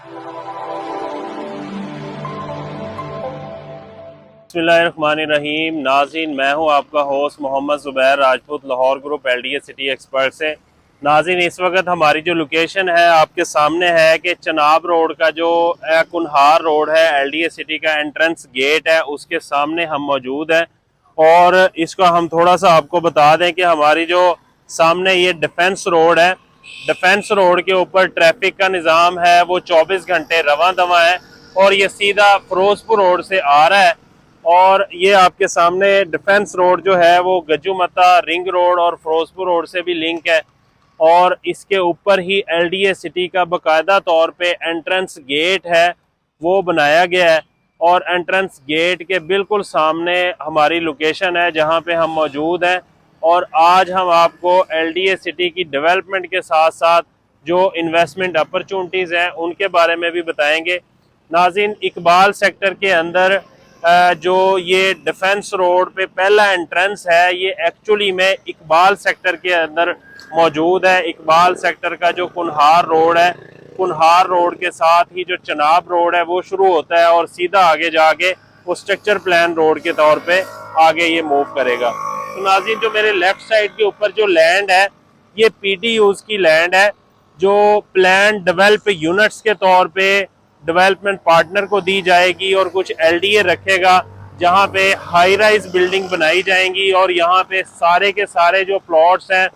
बिस्मिल्लाहिर्रहमानिर्रहीम। नाज़रीन, मैं हूं आपका host Mohammad Zubair Rajput, Lahore group LDA city expert से। नाज़रीन, इस वक्त हमारी जो लोकेशन है आपके सामने है कि चनाब रोड का जो कुनहार रोड है, LDA सिटी का एंट्रेंस गेट है, उसके सामने हम मौजूद हैं। और इसका हम थोड़ा सा आपको बता दें कि हमारी जो सामने ये डिफेंस रोड है, डिफेंस रोड के ऊपर ट्रैफिक का निज़ाम है वो 24 घंटे रवां दवा है और ये सीधा फिरोजपुर रोड से आ रहा है। और ये आपके सामने डिफेंस रोड जो है वो गजुमता, रिंग रोड और फिरोजपुर रोड से भी लिंक है। और इसके ऊपर ही LDA सिटी का बाकायदा तौर पे एंट्रेंस गेट है वो बनाया गया है। और एंट्रेंस गेट के बिल्कुल सामने हमारी लोकेशन है जहाँ पे हम मौजूद हैं। और आज हम आपको LDA सिटी की डेवलपमेंट के साथ साथ जो इन्वेस्टमेंट अपॉर्चुनिटीज़ हैं उनके बारे में भी बताएंगे। नाज़रीन, इकबाल सेक्टर के अंदर जो ये डिफेंस रोड पे पहला एंट्रेंस है ये एक्चुअली में इकबाल सेक्टर के अंदर मौजूद है। इकबाल सेक्टर का जो कुनहार रोड है, कुनहार रोड के साथ ही जो चनाब रोड है वो शुरू होता है और सीधा आगे जाके वो स्ट्रक्चर प्लान रोड के तौर पे आगे ये मूव करेगा। तो नाज़रीन, जो मेरे लेफ्ट साइड के ऊपर जो लैंड है ये PDUs की लैंड है जो प्लान डेवलप यूनिट्स के तौर पे डेवलपमेंट पार्टनर को दी जाएगी और कुछ LDA रखेगा जहां पे हाई राइज बिल्डिंग बनाई जाएंगी। और यहाँ पे सारे के सारे जो प्लॉट्स हैं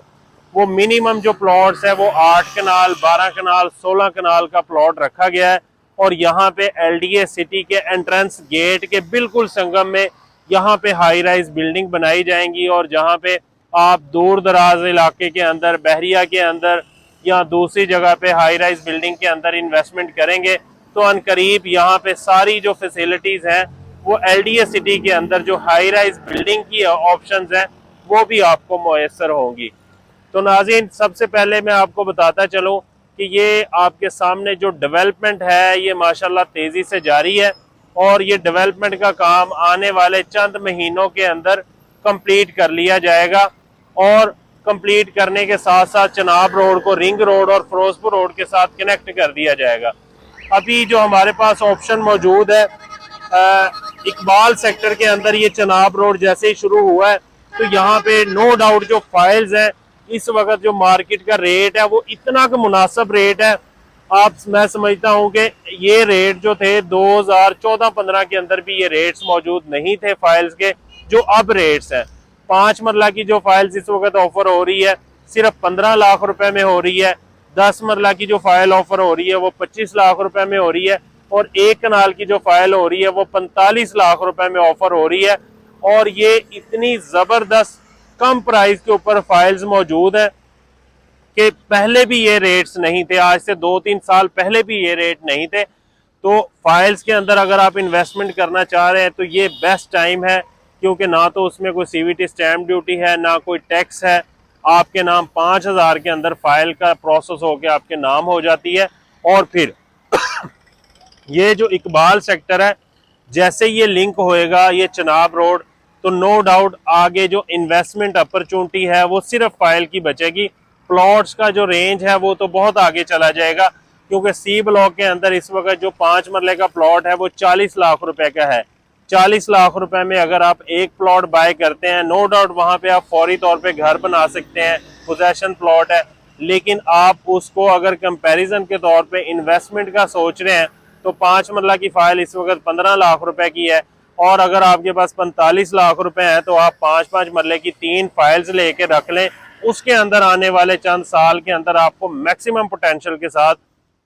वो मिनिमम जो प्लॉट्स है वो 8 कनाल, 12 कनाल, 16 कनाल का प्लॉट रखा गया है। और यहाँ पे LDA सिटी के एंट्रेंस गेट के बिल्कुल संगम में यहाँ पे हाई राइज बिल्डिंग बनाई जाएंगी। और जहाँ पे आप दूर दराज इलाके के अंदर, बहरिया के अंदर या दूसरी जगह पे हाई राइज बिल्डिंग के अंदर इन्वेस्टमेंट करेंगे तो अनकरीब यहाँ पे सारी जो फैसिलिटीज़ हैं वो LDA सिटी के अंदर जो हाई राइज बिल्डिंग की ऑप्शंस हैं वो भी आपको मुयस्सर होंगी। तो नाज़रीन, सबसे पहले मैं आपको बताता चलूँ कि ये आपके सामने जो डेवलपमेंट है ये माशाल्लाह तेज़ी से जारी है और ये डेवलपमेंट का काम आने वाले चंद महीनों के अंदर कंप्लीट कर लिया जाएगा। और कंप्लीट करने के साथ साथ चनाब रोड को रिंग रोड और फिरोजपुर रोड के साथ कनेक्ट कर दिया जाएगा। अभी जो हमारे पास ऑप्शन मौजूद है इकबाल सेक्टर के अंदर, ये चनाब रोड जैसे ही शुरू हुआ है तो यहाँ पे नो डाउट जो फाइल्स हैं इस वक्त जो मार्केट का रेट है वो इतना का मुनासिब रेट है। मैं समझता हूँ कि ये रेट जो थे 2014-15 के अंदर भी ये रेट्स मौजूद नहीं थे फाइल्स के, जो अब रेट्स हैं। 5 मरला की जो फाइल्स इस वक्त ऑफर हो रही है सिर्फ 15 लाख रुपए में हो रही है। 10 मरला की जो फाइल ऑफर हो रही है वो 25 लाख रुपए में हो रही है। और 1 कनाल की जो फाइल हो रही है वो 45 लाख रुपए में ऑफर हो रही है। और ये इतनी जबरदस्त कम प्राइस के ऊपर फाइल्स मौजूद है कि पहले भी ये रेट्स नहीं थे, आज से 2-3 साल पहले भी ये रेट नहीं थे। तो फाइल्स के अंदर अगर आप इन्वेस्टमेंट करना चाह रहे हैं तो ये बेस्ट टाइम है, क्योंकि ना तो उसमें कोई CVT स्टैम्प ड्यूटी है, ना कोई टैक्स है। आपके नाम 5,000 के अंदर फाइल का प्रोसेस होकर आपके नाम हो जाती है। और फिर ये जो इकबाल सेक्टर है जैसे ये लिंक होएगा ये चनाब रोड, तो नो डाउट आगे जो इन्वेस्टमेंट अपॉर्चुनिटी है वो सिर्फ फाइल की बचेगी। प्लॉट्स का जो रेंज है वो तो बहुत आगे चला जाएगा, क्योंकि C ब्लॉक के अंदर इस वक्त जो 5 मरले का प्लॉट है वो 40 लाख रुपए का है। 40 लाख रुपए में अगर आप एक प्लॉट बाय करते हैं, नो डाउट वहां पे आप फौरी तौर पे घर बना सकते हैं, पोजेशन प्लॉट है। लेकिन आप उसको अगर कंपैरिजन के तौर पे इन्वेस्टमेंट का सोच रहे हैं तो 5 मरला की फाइल इस वक्त 15 लाख रुपए की है। और अगर आपके पास 45 लाख रुपए हैं तो आप 5-5 मरले की 3 फाइल्स लेके रख लें। उसके अंदर आने वाले चंद साल के अंदर आपको मैक्सिमम पोटेंशियल के साथ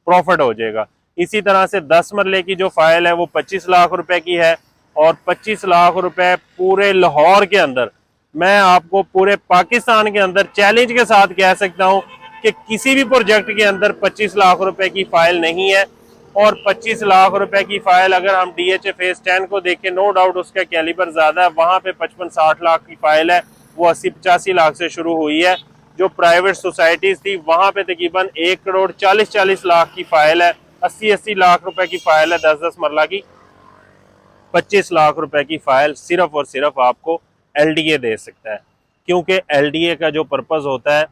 प्रॉफिट हो जाएगा। इसी तरह से 10 मरले की जो फाइल है वो 25 लाख रुपए की है। और 25 लाख रुपए पूरे लाहौर के अंदर, मैं आपको पूरे पाकिस्तान के अंदर चैलेंज के साथ कह सकता हूं कि किसी भी प्रोजेक्ट के अंदर 25 लाख रुपए की फाइल नहीं है। और 25 लाख रुपए की फाइल अगर हम DHA फेज 10 को देखें, नो डाउट उसका कैलिबर ज्यादा है, वहां पे 55-60 लाख की फाइल है, वो 80-85 लाख से शुरू हुई है। जो प्राइवेट सोसाइटीज थी वहां पे तकरीबन 1 करोड़ 40-40 लाख की फाइल है, 80-80 लाख रुपए की फाइल है 10-10 मरला की। 25 लाख रुपए की फाइल सिर्फ और सिर्फ आपको LDA दे सकता है, क्योंकि LDA का जो पर्पज होता है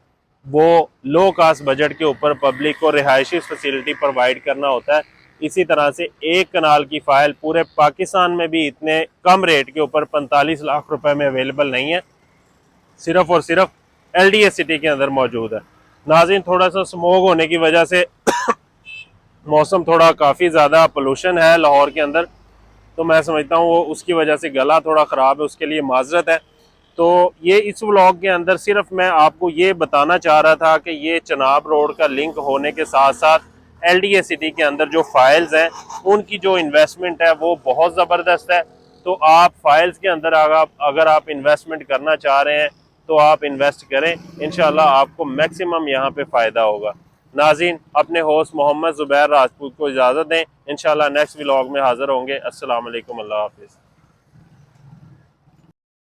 वो लो कास्ट बजट के ऊपर पब्लिक को रिहायशी फैसिलिटी प्रोवाइड करना होता है। इसी तरह से एक कनाल की फाइल पूरे पाकिस्तान में भी इतने कम रेट के ऊपर 45 लाख रुपए में अवेलेबल नहीं है, सिर्फ और सिर्फ LDA सिटी के अंदर मौजूद है। नाज़रीन, थोड़ा सा स्मोक होने की वजह से मौसम थोड़ा काफ़ी ज़्यादा पोल्यूशन है लाहौर के अंदर, तो मैं समझता हूँ वो उसकी वजह से गला थोड़ा ख़राब है, उसके लिए माजरत है। तो ये इस व्लॉग के अंदर सिर्फ मैं आपको ये बताना चाह रहा था कि ये चनाब रोड का लिंक होने के साथ साथ LDA सिटी के अंदर जो फाइल्स हैं उनकी जो इन्वेस्टमेंट है वो बहुत ज़बरदस्त है। तो आप फाइल्स के अंदर अगर आप इन्वेस्टमेंट करना चाह रहे हैं तो आप इन्वेस्ट करें, इंशाल्लाह आपको मैक्सिमम यहाँ पे फ़ायदा होगा। नाज़रीन, अपने होस्ट मोहम्मद ज़ुबैर राजपूत को इजाज़त दें, इंशाल्लाह नेक्स्ट व्लॉग में हाज़िर होंगे। अस्सलाम वालेकुम, अल्लाह हाफ़िज़।